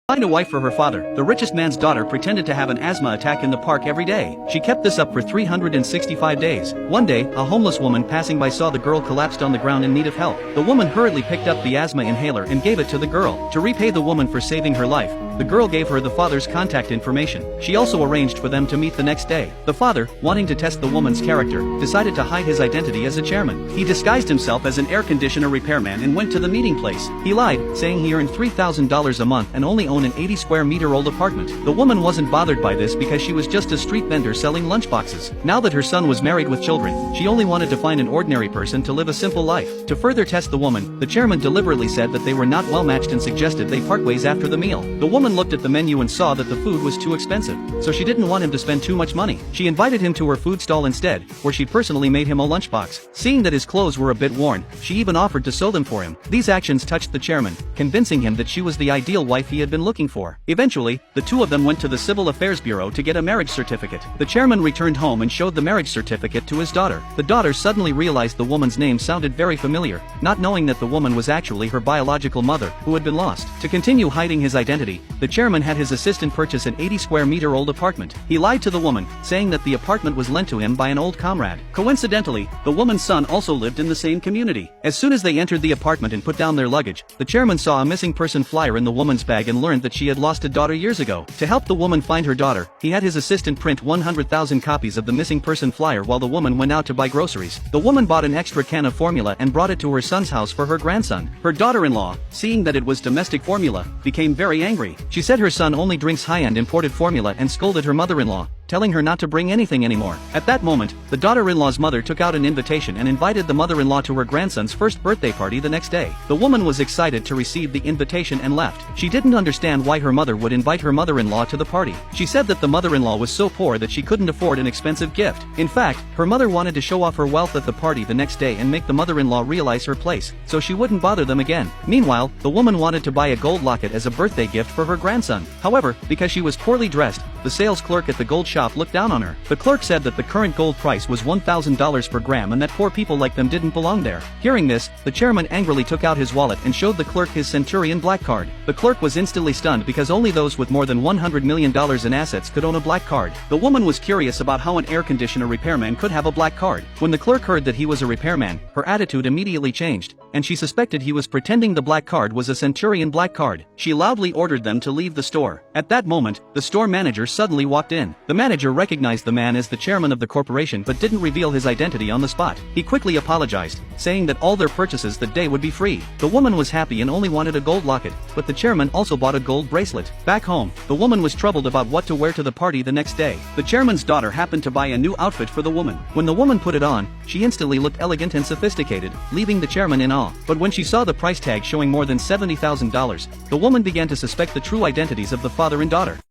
Find a wife for her father. The richest man's daughter pretended to have an asthma attack in the park every day. She kept this up for 365 days. One day, a homeless woman passing by saw the girl collapsed on the ground in need of help. The woman hurriedly picked up the asthma inhaler and gave it to the girl. To repay the woman for saving her life, the girl gave her the father's contact information. She also arranged for them to meet the next day. The father, wanting to test the woman's character, decided to hide his identity as a chairman. He disguised himself as an air conditioner repairman and went to the meeting place. He lied, saying he earned $3,000 a month and only owned an 80 square meter old apartment. The woman wasn't bothered by this because she was just a street vendor selling lunchboxes. Now that her son was married with children, she only wanted to find an ordinary person to live a simple life. To further test the woman, the chairman deliberately said that they were not well matched and suggested they part ways after the meal. The woman looked at the menu and saw that the food was too expensive, so she didn't want him to spend too much money. She invited him to her food stall instead, where she personally made him a lunchbox. Seeing that his clothes were a bit worn, she even offered to sew them for him. These actions touched the chairman, convincing him that she was the ideal wife he had been looking for. Eventually, the two of them went to the Civil Affairs Bureau to get a marriage certificate. The chairman returned home and showed the marriage certificate to his daughter. The daughter suddenly realized the woman's name sounded very familiar, not knowing that the woman was actually her biological mother, who had been lost. To continue hiding his identity, the chairman had his assistant purchase an 80 square meter old apartment. He lied to the woman, saying that the apartment was lent to him by an old comrade. Coincidentally, the woman's son also lived in the same community. As soon as they entered the apartment and put down their luggage, the chairman saw a missing person flyer in the woman's bag and learned that she had lost a daughter years ago. To help the woman find her daughter, he had his assistant print 100,000 copies of the missing person flyer while the woman went out to buy groceries. The woman bought an extra can of formula and brought it to her son's house for her grandson. Her daughter-in-law, seeing that it was domestic formula, became very angry. She said her son only drinks high-end imported formula and scolded her mother-in-law, telling her not to bring anything anymore. At that moment, the daughter-in-law's mother took out an invitation and invited the mother-in-law to her grandson's first birthday party the next day. The woman was excited to receive the invitation and left. She didn't understand why her mother would invite her mother-in-law to the party. She said that the mother-in-law was so poor that she couldn't afford an expensive gift. In fact, her mother wanted to show off her wealth at the party the next day and make the mother-in-law realize her place, so she wouldn't bother them again. Meanwhile, the woman wanted to buy a gold locket as a birthday gift for her grandson. However, because she was poorly dressed, the sales clerk at the gold shop looked down on her. The clerk said that the current gold price was $1,000 per gram and that poor people like them didn't belong there. Hearing this, the chairman angrily took out his wallet and showed the clerk his Centurion black card. The clerk was instantly stunned because only those with more than $100 million in assets could own a black card. The woman was curious about how an air conditioner repairman could have a black card. When the clerk heard that he was a repairman, her attitude immediately changed, and she suspected he was pretending the black card was a Centurion black card. She loudly ordered them to leave the store. At that moment, the store manager suddenly walked in. The manager recognized the man as the chairman of the corporation but didn't reveal his identity on the spot. He quickly apologized, saying that all their purchases that day would be free. The woman was happy and only wanted a gold locket, but the chairman also bought a gold bracelet. Back home, the woman was troubled about what to wear to the party the next day. The chairman's daughter happened to buy a new outfit for the woman. When the woman put it on, she instantly looked elegant and sophisticated, leaving the chairman in awe. But when she saw the price tag showing more than $70,000, the woman began to suspect the true identities of the father and daughter.